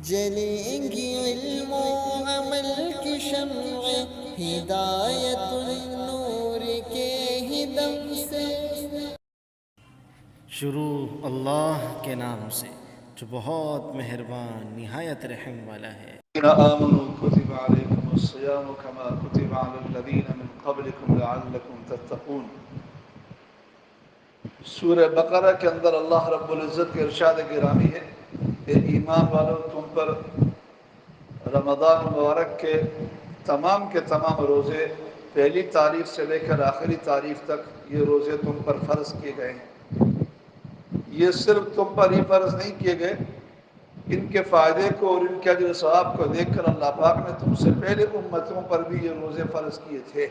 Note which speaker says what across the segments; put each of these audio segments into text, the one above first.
Speaker 1: جلیں گی علم و عمل کی شمع ہدایت النور کے ہی دم سے۔
Speaker 2: شروع اللہ کے نام سے جو بہت مہربان نہایت رحم والا ہے۔
Speaker 3: الذين آمنوا كتب عليكم الصيام كما كتب على الذين من قبلكم لعلكم تتقون۔ سورہ بقرہ کے اندر اللہ رب العزت کے ارشاد گرامی ہے کہ ایمان والو تم پر رمضان مبارک کے تمام روزے پہلی تاریخ سے لے کر آخری تاریخ تک یہ روزے تم پر فرض کیے گئے ہیں۔ یہ صرف تم پر ہی فرض نہیں کیے گئے، ان کے فائدے کو اور ان کے اجر و ثواب کو دیکھ کر اللہ پاک نے تم سے پہلے امتوں پر بھی یہ روزے فرض کیے تھے،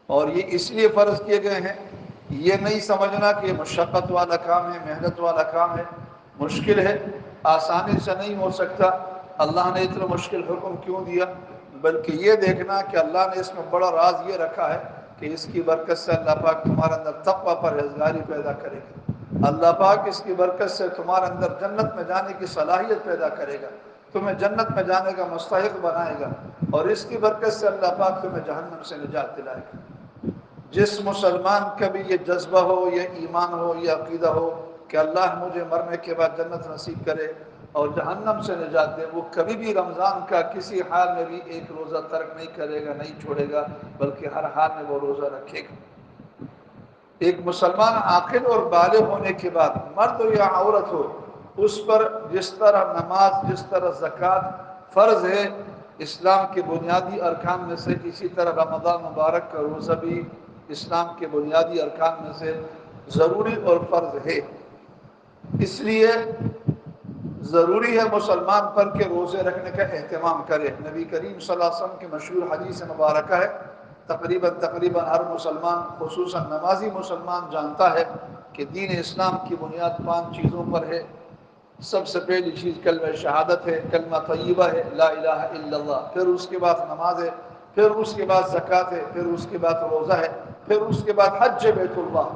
Speaker 3: اور یہ اس لیے فرض کیے گئے ہیں، یہ نہیں سمجھنا کہ یہ مشقت والا کام ہے، محنت والا کام ہے، مشکل ہے، آسانی سے نہیں ہو سکتا، اللہ نے اتنا مشکل حکم کیوں دیا، بلکہ یہ دیکھنا کہ اللہ نے اس میں بڑا راز یہ رکھا ہے کہ اس کی برکت سے اللہ پاک تمہارے اندر تقوی پرہیزگاری پیدا کرے گا، اللہ پاک اس کی برکت سے تمہارے اندر جنت میں جانے کی صلاحیت پیدا کرے گا، تمہیں جنت میں جانے کا مستحق بنائے گا، اور اس کی برکت سے اللہ پاک تمہیں جہنم سے نجات دلائے گا۔ جس مسلمان کا بھی یہ جذبہ ہو، یہ ایمان ہو، یہ عقیدہ ہو کہ اللہ مجھے مرنے کے بعد جنت نصیب کرے اور جہنم سے نجات دے، وہ کبھی بھی رمضان کا کسی حال میں بھی ایک روزہ ترک نہیں کرے گا، نہیں چھوڑے گا، بلکہ ہر حال میں وہ روزہ رکھے گا۔ ایک مسلمان عاقل اور بالغ ہونے کے بعد مرد ہو یا عورت ہو، اس پر جس طرح نماز، جس طرح زکوٰۃ فرض ہے اسلام کے بنیادی ارکان میں سے، اسی طرح رمضان مبارک کا روزہ بھی اسلام کے بنیادی ارکان میں سے ضروری اور فرض ہے۔ اس لیے ضروری ہے مسلمان پر کہ روزے رکھنے کا اہتمام کرے۔ نبی کریم صلی اللہ علیہ وسلم کی مشہور حدیث مبارکہ ہے، تقریباً ہر مسلمان، خصوصاً نمازی مسلمان جانتا ہے کہ دین اسلام کی بنیاد 5 چیزوں پر ہے۔ سب سے پہلی چیز کلمہ شہادت ہے، کلمہ طیبہ ہے، لا الہ الا اللہ، پھر اس کے بعد نماز ہے، پھر اس کے بعد زکوٰۃ ہے، پھر اس کے بعد روزہ ہے، پھر اس کے بعد حج بیت اللہ۔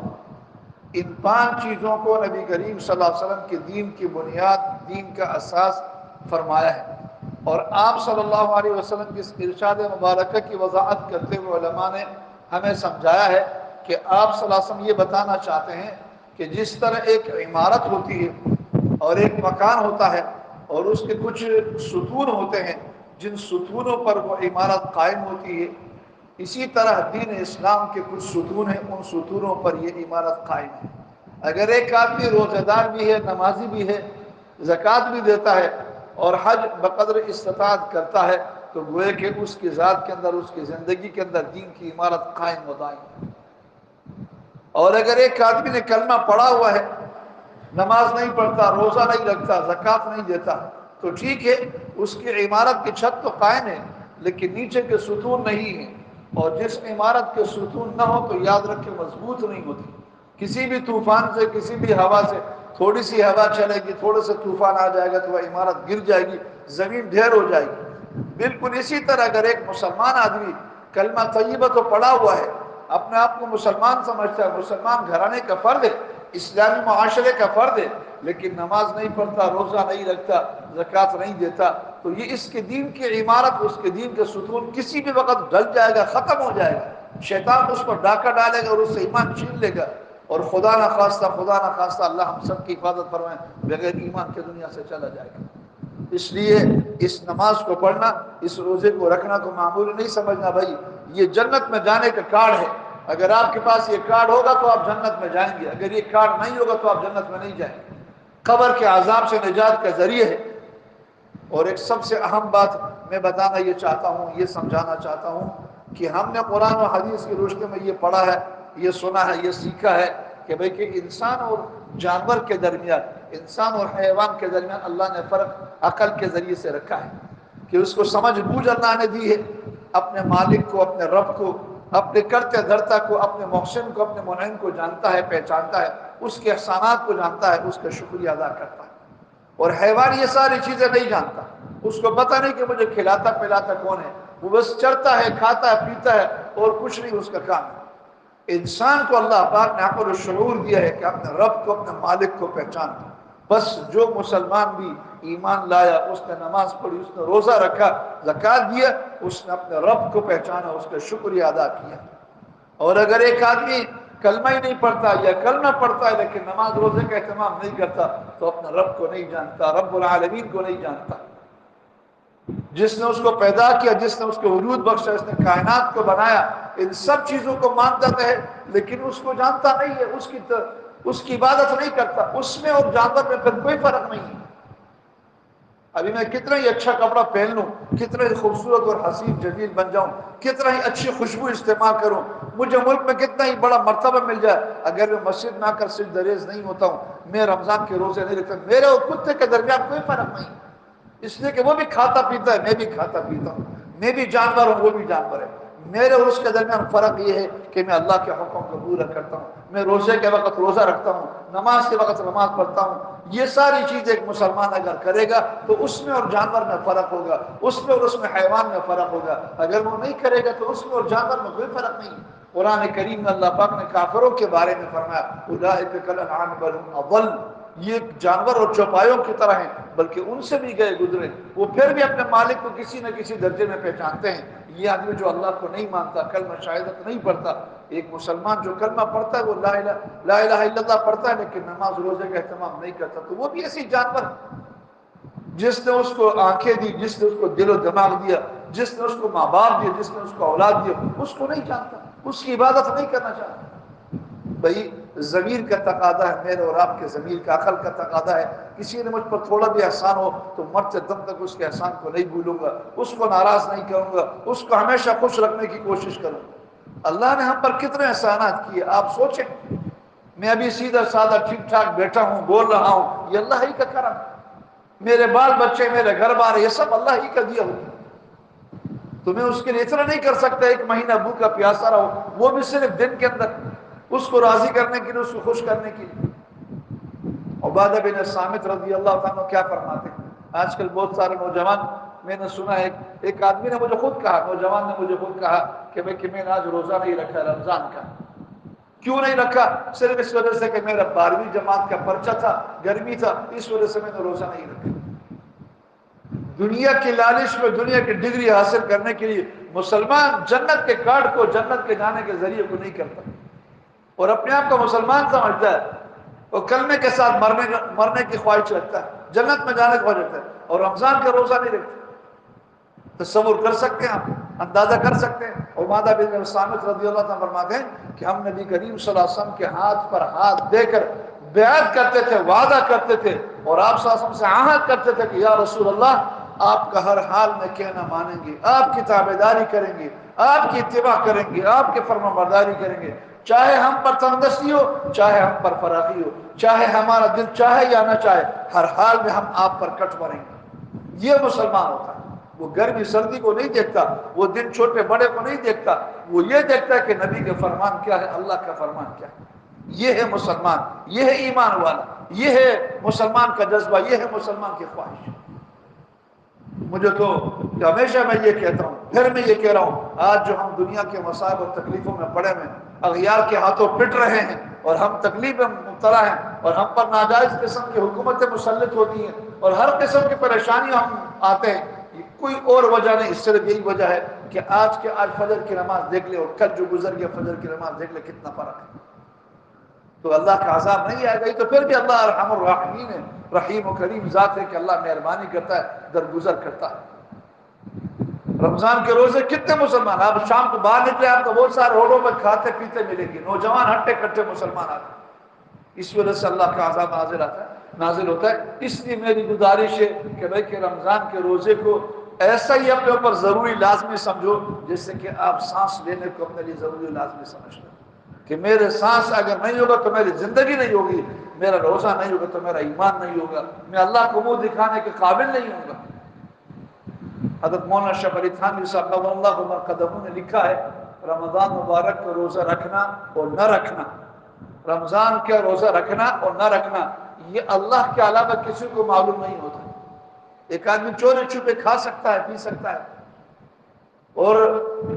Speaker 3: ان 5 چیزوں کو نبی کریم صلی اللہ علیہ وسلم کے دین کی بنیاد، دین کا اساس فرمایا ہے، اور آپ صلی اللہ علیہ وسلم کی اس ارشاد مبارکہ کی وضاحت کرتے ہوئے علماء نے ہمیں سمجھایا ہے کہ آپ صلی اللہ علیہ وسلم یہ بتانا چاہتے ہیں کہ جس طرح ایک عمارت ہوتی ہے اور ایک مکان ہوتا ہے اور اس کے کچھ ستون ہوتے ہیں جن ستونوں پر وہ عمارت قائم ہوتی ہے، اسی طرح دین اسلام کے کچھ ستون ہیں، ان ستونوں پر یہ عمارت قائم ہے۔ اگر ایک آدمی روزہ دار بھی ہے، نمازی بھی ہے، زکوٰۃ بھی دیتا ہے اور حج بقدر استطاعت کرتا ہے، تو گویا کہ اس کی ذات کے اندر، اس کی زندگی کے اندر دین کی عمارت قائم و دائم ہے۔ اور اگر ایک آدمی نے کلمہ پڑھا ہوا ہے، نماز نہیں پڑھتا، روزہ نہیں رکھتا، زکوٰۃ نہیں دیتا، تو ٹھیک ہے، اس کی عمارت کی چھت تو قائم ہے لیکن نیچے کے ستون نہیں ہیں، اور جس عمارت کے ستون نہ ہو تو یاد رکھے مضبوط نہیں ہوتی، کسی بھی طوفان سے، کسی بھی ہوا سے، تھوڑی سی ہوا چلے گی، تھوڑے سے طوفان آ جائے گا تو وہ عمارت گر جائے گی، زمین ڈھیر ہو جائے گی۔ بالکل اسی طرح اگر ایک مسلمان آدمی کلمہ طیبہ تو پڑھا ہوا ہے، اپنے آپ کو مسلمان سمجھتا ہے، مسلمان گھرانے کا فرد ہے، اسلامی معاشرے کا فرد ہے، لیکن نماز نہیں پڑھتا، روزہ نہیں رکھتا، زکوٰۃ نہیں دیتا، تو یہ اس کے دین کی عمارت، اس کے دین کے ستون کسی بھی وقت ڈل جائے گا، ختم ہو جائے گا، شیطان اس پر ڈاکہ ڈالے گا اور اس سے ایمان چھین لے گا، اور خدا نہ خواستہ اللہ ہم سب کی حفاظت فرمائے، بغیر ایمان کے دنیا سے چلا جائے گا۔ اس لیے اس نماز کو پڑھنا، اس روزے کو رکھنا کو معمولی نہیں سمجھنا بھائی، یہ جنت میں جانے کا کارڈ ہے۔ اگر آپ کے پاس یہ کارڈ ہوگا تو آپ جنت میں جائیں گے، اگر یہ کارڈ نہیں ہوگا تو آپ جنت میں نہیں جائیں گے۔ قبر کے عذاب سے نجات کا ذریعہ ہے۔ اور ایک سب سے اہم بات میں بتانا یہ چاہتا ہوں، یہ سمجھانا چاہتا ہوں کہ ہم نے قرآن و حدیث کی روشنی میں یہ پڑھا ہے، یہ سنا ہے، یہ سیکھا ہے کہ بھئی کہ انسان اور جانور کے درمیان، انسان اور حیوان کے درمیان اللہ نے فرق عقل کے ذریعے سے رکھا ہے، کہ اس کو سمجھ بوجھ اللہ نے دی ہے، اپنے مالک کو، اپنے رب کو، اپنے کرتے دھرتا کو، اپنے محسن کو، اپنے منعم کو جانتا ہے، پہچانتا ہے، اس کے احسانات کو جانتا ہے، اس کا شکریہ ادا کرتا ہے۔ اور حیوان یہ ساری چیزیں نہیں جانتا، اس کو پتہ نہیں کہ مجھے کھلاتا پلاتا کون ہے، وہ بس چرتا ہے، کھاتا ہے، پیتا ہے اور کچھ نہیں اس کا کام ہے۔ انسان کو اللہ پاک نے عقل و شعور دیا ہے کہ اپنے رب کو، اپنے مالک کو پہچان دے۔ بس جو مسلمان بھی ایمان لایا، اس نے نماز پڑھی، اس نے روزہ رکھا، زکوٰۃ دیا، اس نے اپنے رب کو پہچانا، اس کا شکریہ ادا کیا۔ اور اگر ایک آدمی کلمہ ہی نہیں پڑھتا یا کلمہ پڑھتا ہے لیکن نماز روزے کا اہتمام نہیں کرتا تو اپنے رب کو نہیں جانتا، رب العالمین کو نہیں جانتا، جس نے اس کو پیدا کیا، جس نے اس کو وجود بخشا، اس نے کائنات کو بنایا، ان سب چیزوں کو مانتا ہے لیکن اس کو جانتا نہیں ہے، اس کی عبادت نہیں کرتا، اس میں اور جانور میں پھر کوئی فرق نہیں ہے۔ ابھی میں کتنا ہی اچھا کپڑا پہن لوں، کتنا ہی خوبصورت اور حسین جمیل بن جاؤں، کتنا ہی اچھی خوشبو استعمال کروں، مجھے ملک میں کتنا ہی بڑا مرتبہ مل جائے، اگر میں مسجد میں آ کر سجدہ ریز نہیں ہوتا ہوں، میں رمضان کے روزے نہیں رکھتا، میرے اور کتے کے درمیان کوئی فرق نہیں، اس لیے کہ وہ بھی کھاتا پیتا ہے، میں بھی کھاتا پیتا ہوں، میں بھی جانور ہوں، وہ بھی جانور ہے۔ میرے اور اس کے درمیان فرق یہ ہے کہ میں اللہ کے حکم کو پورا کرتا ہوں، میں روزے کے وقت روزہ رکھتا ہوں، نماز کے وقت نماز پڑھتا ہوں۔ یہ ساری چیزیں ایک مسلمان اگر کرے گا تو اس میں اور جانور میں فرق ہوگا، اس میں اور اس میں حیوان میں فرق ہوگا، اگر وہ نہیں کرے گا تو اس میں اور جانور میں کوئی فرق نہیں۔ قرآن کریم میں اللہ پاک نے کافروں کے بارے میں فرمایا اولئک کالانعام بل هم اضل، یہ جانور اور چوپایوں کی طرح ہیں بلکہ ان سے بھی گئے گزرے، وہ پھر بھی اپنے مالک کو کسی نہ کسی درجے میں پہچانتے ہیں۔ یہ آدمی جو اللہ کو نہیں مانتا، کلمہ شہادت نہیں پڑھتا، ایک مسلمان جو کلمہ پڑھتا ہے وہ لا الہ الا اللہ پڑھتا ہے لیکن نماز روزے کا اہتمام نہیں کرتا، تو وہ بھی ایسی جانور جس نے اس کو آنکھیں دی، جس نے اس کو دل و دماغ دیا، جس نے اس کو ماں باپ دیا، جس نے اس کو اولاد دیا، اس کو نہیں جانتا، اس کی عبادت نہیں کرنا چاہتا۔ بھائی ضمیر کا تقاضا ہے، میرے اور آپ کے ضمیر کا، عقل کا تقاضا ہے، کسی نے مجھ پر تھوڑا بھی احسان ہو تو مرتے دم تک اس کے احسان کو نہیں بھولوں گا، اس کو ناراض نہیں کروں گا، اس کو ہمیشہ خوش رکھنے کی کوشش کروں گا۔ اللہ نے ہم پر کتنے احسانات کیے آپ سوچیں، میں ابھی سیدھا سادہ ٹھیک ٹھاک بیٹھا ہوں، بول رہا ہوں، یہ اللہ ہی کا کرم، میرے بال بچے، میرے گھر بار، یہ سب اللہ ہی کا دیا ہوا، تو میں اس کے لیے اتنا نہیں کر سکتا ایک مہینہ بھوکا پیاسا رہو، وہ بھی صرف دن کے اندر، اس کو راضی کرنے کے لیے، اس کو خوش کرنے کے لیے۔ عبادہ بن صامت رضی اللہ عنہ کیا فرماتے ہیں؟ آج کل بہت سارے نوجوان، میں نے سنا ایک آدمی نے مجھے خود کہا، نوجوان نے مجھے خود کہا کہ میں نے آج روزہ نہیں رکھا رمضان کا۔ کیوں نہیں رکھا؟ صرف اس وجہ سے کہ میرا 12ویں جماعت کا پرچہ تھا، گرمی تھا، اس وجہ سے میں نے روزہ نہیں رکھا۔ دنیا کی لالچ میں، دنیا کی ڈگری حاصل کرنے کے لیے مسلمان جنت کے کارڈ کو، جنت کے جانے کے ذریعے کو نہیں کرتا، اور اپنے آپ کو مسلمان سمجھتا ہے، اور کلمے کے ساتھ مرنے کی خواہش رکھتا ہے، جنت میں جانے کی خواہش رکھتا ہے، اور رمضان کا روزہ نہیں رکھتا۔ تصور کر سکتے ہیں آپ، اندازہ کر سکتے ہیں۔ عبادہ بن صامت رضی اللہ عنہ فرماتے ہیں کہ ہم نبی کریم صلی اللہ علیہ وسلم کے ہاتھ پر ہاتھ دے کر بیعت کرتے تھے، وعدہ کرتے تھے، اور آپ صلی اللہ علیہ وسلم سے عہد کرتے تھے کہ یا رسول اللہ، آپ کا ہر حال میں کہنا مانیں گے، آپ کی تابعداری کریں گے، آپ کی اتباع کریں گے، آپ کی فرما برداری کریں گے، چاہے ہم پر تنگدستی ہو، چاہے ہم پر فراخی ہو، چاہے ہمارا دل چاہے یا نہ چاہے، ہر حال میں ہم آپ پر کٹ مریں گے۔ یہ مسلمان ہوتا ہے، وہ گرمی سردی کو نہیں دیکھتا، وہ دن چھوٹے بڑے کو نہیں دیکھتا، وہ یہ دیکھتا ہے کہ نبی کا فرمان کیا ہے، اللہ کا فرمان کیا ہے۔ یہ ہے مسلمان، یہ ہے ایمان والا، یہ ہے مسلمان کا جذبہ، یہ ہے مسلمان کی خواہش۔ مجھے تو ہمیشہ میں یہ کہتا ہوں، پھر میں یہ کہہ رہا ہوں، آج جو ہم دنیا کے مصائب اور تکلیفوں میں پڑے ہوئے، اغیار کے ہاتھوں پٹ رہے ہیں، اور ہم تکلیف میں مبتلا ہیں، اور ہم پر ناجائز قسم کی حکومتیں مسلط ہوتی ہیں، اور ہر قسم کی پریشانیاں ہم آتے ہیں، کوئی اور وجہ نہیں، صرف یہی وجہ ہے کہ آج فجر کی نماز دیکھ لے اور کل جو گزر گیا فجر کی نماز دیکھ لے، کتنا فرق ہے۔ تو اللہ کا عذاب نہیں آئے گا، تو پھر بھی اللہ ارحم الراحمین ہے، رحیم و کریم ذات ہے کہ اللہ مہربانی کرتا ہے، درگزر کرتا ہے۔ رمضان کے روزے کتنے مسلمان، آپ شام کو باہر نکلے آپ کو بہت سارے روڈوں پر کھاتے پیتے ملیں گے، نوجوان ہٹے کٹے مسلمان آتے ہیں، اس وجہ سے اللہ کا عذاب نازل ہوتا ہے۔ اس لیے میری گزارش ہے کہ بھائی کہ رمضان کے روزے کو ایسا ہی اپنے اوپر ضروری لازمی سمجھو جیسے کہ آپ سانس لینے کو اپنے لیے ضروری لازمی سمجھتے ہیں، کہ میرے سانس اگر نہیں ہوگا تو میری زندگی نہیں ہوگی، میرا روزہ نہیں ہوگا تو میرا ایمان نہیں ہوگا، میں اللہ کو منہ دکھانے کے قابل نہیں ہوں گا۔ حضرت مولانا اشرف علی تھانوی صاحب اللہ مرقدموں نے لکھا ہے، رمضان مبارک کا روزہ رکھنا اور نہ رکھنا، رمضان کا روزہ رکھنا اور نہ رکھنا، یہ اللہ کے علاوہ کسی کو معلوم نہیں ہوتا۔ ایک آدمی چوری چھپے کھا سکتا ہے، پی سکتا ہے، اور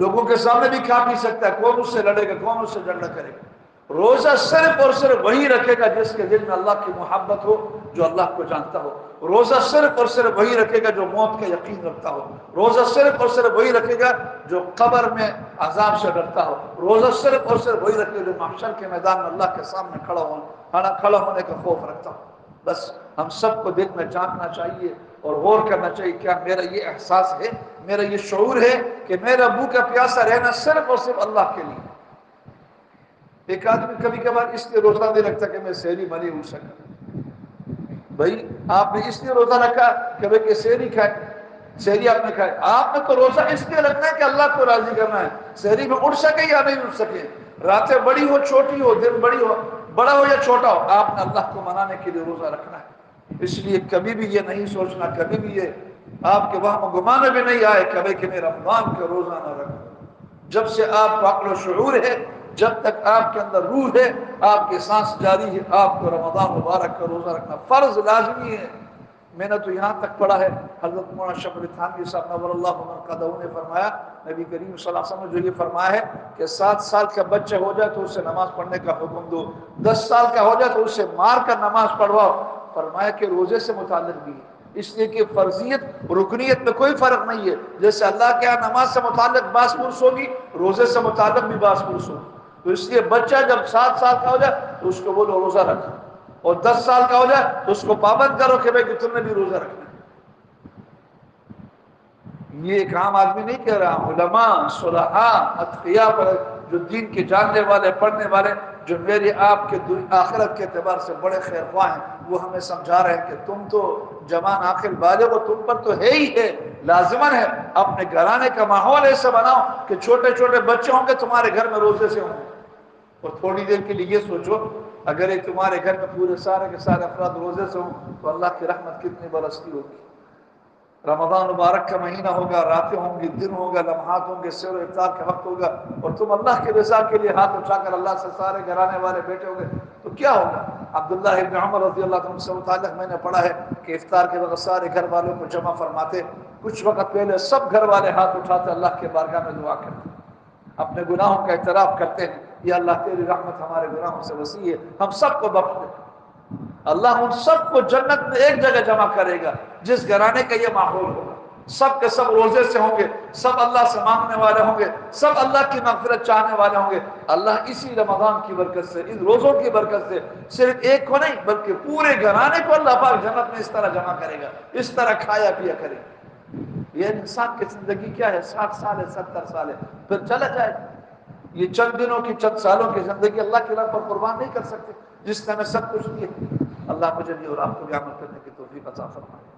Speaker 3: لوگوں کے سامنے بھی کھا پی سکتا ہے، کون اس سے لڑے گا، کون اس سے جھگڑا کرے گا۔ روزہ صرف اور صرف وہی رکھے گا جس کے دل میں اللہ کی محبت ہو، جو اللہ کو جانتا ہو، روزہ صرف اور صرف وہی رکھے گا جو موت کا یقین رکھتا ہو، روزہ صرف اور صرف وہی رکھے گا جو قبر میں عذاب سے ڈرتا ہو، روزہ صرف اور صرف وہی رکھے گا جو محشر کے میدان میں اللہ کے سامنے کھڑا ہونے کا خوف رکھتا ہو۔ بس ہم سب کو دل میں جاننا چاہیے اور غور کرنا چاہیے، کیا میرا یہ احساس ہے، میرا یہ شعور ہے کہ میرا بھوکا پیاسا رہنا صرف اور صرف اللہ کے لیے۔ ایک آدمی کبھی کبھار اس لیے روزہ نہیں رکھتا کہ میں سحری بھلے اٹھ سکا۔ بھائی آپ نے اس لیے روزہ رکھا کہ بھئی کہ سحری کھائے، سحری آپ نے کھائے، آپ نے تو روزہ اس لیے رکھنا ہے کہ اللہ کو راضی کرنا ہے۔ سحری میں اٹھ سکے یا نہیں اٹھ سکے، راتیں بڑی ہو چھوٹی ہو، دن بڑا ہو یا چھوٹا ہو، آپ نے اللہ کو منانے کے لیے روزہ رکھنا ہے۔ اس لیے کبھی بھی یہ نہیں سوچنا، کبھی بھی یہ آپ کے وہم و گمان میں بھی نہیں آئے کبھی کہ میں رمضان کا روزہ نہ رکھوں۔ جب سے آپ کو عقل و شعور ہے، جب تک آپ کے اندر روح ہے، آپ کی سانس جاری ہے، آپ کو رمضان مبارک کا روزہ رکھنا فرض لازمی ہے۔ میں نے تو یہاں تک پڑھا ہے، حضرت مولانا شفیع تھانوی صاحب نور اللہ مرقدہ نے فرمایا، نبی کریم صلی اللہ علیہ وسلم نے جو یہ فرمایا ہے کہ 7 سال کا بچہ ہو جائے تو اسے نماز پڑھنے کا حکم دو، 10 سال کا ہو جائے تو اسے مار کر نماز پڑھواؤ۔ فرمایا کہ روزے سے متعلق بھی ہے، اس لیے کہ فرضیت رکنیت میں کوئی فرق نہیں ہے۔ جیسے اللہ کے یہاں نماز سے متعلق باس پرس ہوگی، روزے سے متعلق بھی باس پرس ہوگی۔ تو اس لیے بچہ جب 7 سال کا ہو جائے تو اس کو بولو روزہ رکھ، اور 10 سال کا ہو جائے تو اس کو پابند کرو کہ بھئی کہ تم نے بھی روزہ رکھنا ہے۔ یہ ایک عام آدمی نہیں کہہ رہا، علماء، صلحاء، اتقیاء پر جو دین کے جاننے والے، پڑھنے والے، جو میرے آپ کے آخرت کے اعتبار سے بڑے خیر خواہ ہیں، وہ ہمیں سمجھا رہے ہیں کہ تم تو جوان آخر بالغ ہو، تم پر تو ہے ہی ہے، لازمن ہے اپنے گھرانے کا ماحول ایسا بناؤ کہ چھوٹے چھوٹے بچے ہوں گے تمہارے گھر میں روزے سے ہوں گے۔ اور تھوڑی دیر کے لیے یہ سوچو، اگر ایک تمہارے گھر میں پورے سارے کے سارے افراد روزے سے ہوں تو اللہ کی رحمت کتنی برستی ہوگی۔ رمضان مبارک کا مہینہ ہوگا، راتیں ہوں گی، دن ہوگا، لمحات ہوں گے، سحر و افطار کا وقت ہوگا، اور تم اللہ کی رضا کے لیے ہاتھ اٹھا کر اللہ سے سارے گھرانے والے بیٹھے ہوں گے تو کیا ہوگا؟ عبداللہ ابن عمر رضی اللہ عنہ سے متعلق میں نے پڑھا ہے کہ افطار کے وقت سارے گھر والوں کو جمع فرماتے، کچھ وقت پہلے سب گھر والے ہاتھ اٹھاتے اللہ کے بارگاہ میں دعا کرتے، اپنے گناہوں کا اعتراف کرتے ہیں، یا اللہ تیری رحمت ہمارے گناہوں سے وسیع ہے، ہم سب کو بخش دے۔ اللہ ان سب کو جنت میں ایک جگہ جمع کرے گا جس گھرانے کا یہ ماحول ہوگا، سب کے سب روزے سے ہوں گے، سب اللہ سے مانگنے والے ہوں گے، سب اللہ کی مغفرت چاہنے والے ہوں گے۔ اللہ اسی رمضان کی برکت سے، ان روزوں کی برکت سے صرف ایک کو نہیں بلکہ پورے گھرانے کو اللہ پاک جنت میں اس طرح جمع کرے گا، اس طرح کھایا پیا کرے گا۔ یہ انسان کی زندگی کیا ہے؟ 60 سال ہے، 70 سال ہے، پھر چلا جائے گا۔ یہ چند دنوں کی، چند سالوں کی زندگی اللہ کی راہ پر قربان نہیں کر سکتے جس نے ہمیں سب کچھ دیا۔ اللہ مجھے بھی اور آپ کو بھی عمل کرنے کی توفیق عطا فرمائے۔